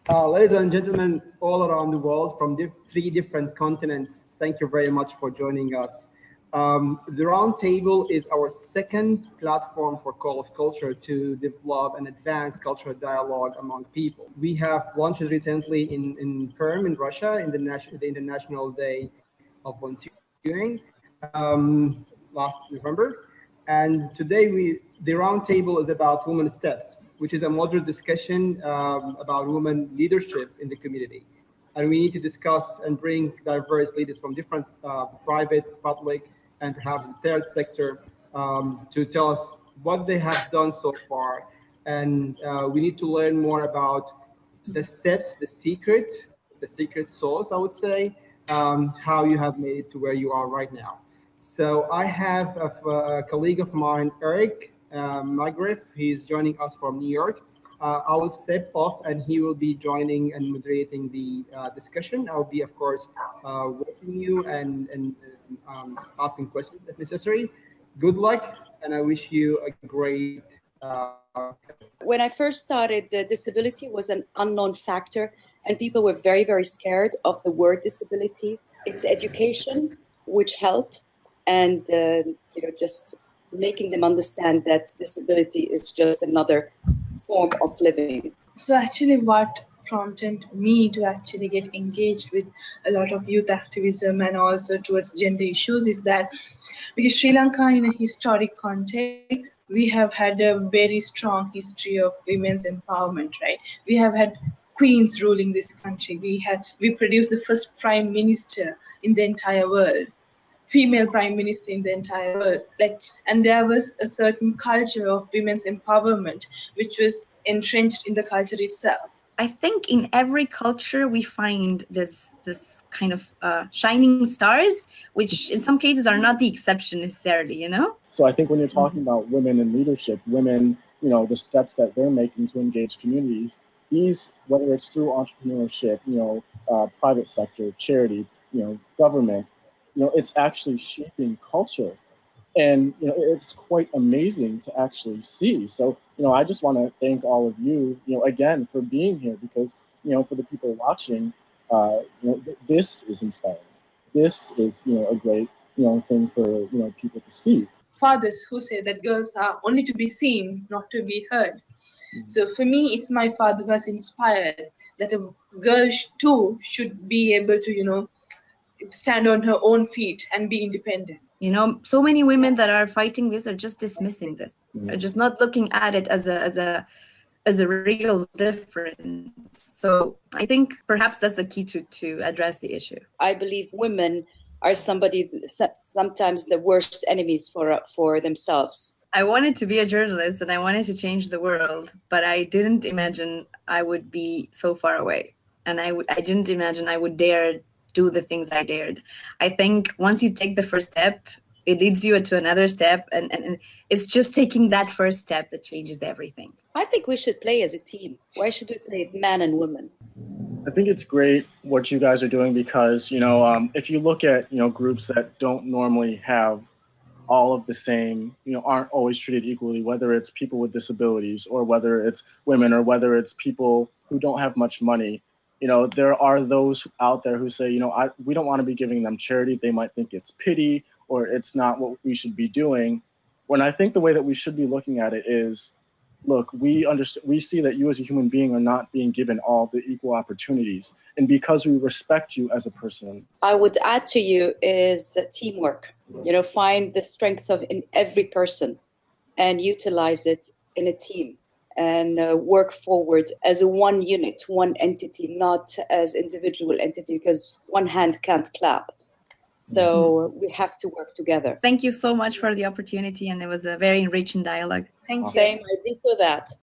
Ladies and gentlemen, all around the world from three different continents, thank you very much for joining us. The Roundtable is our second platform for Call of Culture to develop an advanced cultural dialogue among people. We have launched recently in Perm in Russia, in the International Day of Volunteering last November. And today the Roundtable is about Women's Steps, which is a moderate discussion about women leadership in the community. And we need to discuss and bring diverse leaders from different private, public, and perhaps the third sector to tell us what they have done so far. And we need to learn more about the steps, the secret sauce, I would say, how you have made it to where you are right now. So I have a colleague of mine, Eric Magriff. He's joining us from New York. I will step off and he will be joining and moderating the discussion. I'll be, of course, watching you and asking questions if necessary. Good luck, and I wish you a great... When I first started, disability was an unknown factor, and people were very, very scared of the word disability. It's education, which helped, and just making them understand that disability is just another form of living. So actually what prompted me to actually get engaged with a lot of youth activism and also towards gender issues is that because Sri Lanka, in a historic context, we have had a very strong history of women's empowerment, right? We have had queens ruling this country. We produced the first prime minister in the entire world, female prime minister in the entire world. And there was a certain culture of women's empowerment, which was entrenched in the culture itself. I think in every culture we find this kind of shining stars, which in some cases are not the exception necessarily, So I think when you're talking about women in leadership, women, the steps that they're making to engage communities, these, whether it's through entrepreneurship, private sector, charity, government, it's actually shaping culture. And, it's quite amazing to actually see. So, I just want to thank all of you, again, for being here, because, for the people watching, this is inspiring. This is, a great, thing for, people to see. Fathers who say that girls are only to be seen, not to be heard. Mm-hmm. So for me, it's my father who has inspired that a girl too should be able to, stand on her own feet and be independent. So many women that are fighting this are just dismissing this, are just not looking at it as a real difference. So I think perhaps that's the key to address the issue. I believe women are sometimes the worst enemies for themselves. I wanted to be a journalist and I wanted to change the world, but I didn't imagine I would be so far away. And I didn't imagine I would dare do the things I dared. I think once you take the first step, it leads you to another step, and it's just taking that first step that changes everything. I think we should play as a team. Why should we play man and woman? I think it's great what you guys are doing because, if you look at, groups that don't normally have all of the same, aren't always treated equally, whether it's people with disabilities or whether it's women or whether it's people who don't have much money. There are those out there who say, we don't want to be giving them charity. They might think it's pity or it's not what we should be doing. When I think the way that we should be looking at it is, look, we see that you as a human being are not being given all the equal opportunities. And because we respect you as a person. I would add to you is teamwork. Find the strength in every person and utilize it in a team. And work forward as a one unit, one entity, not as individual entity, because one hand can't clap. So we have to work together. Thank you so much for the opportunity, and it was a very enriching dialogue. Thank you. Same, I did that.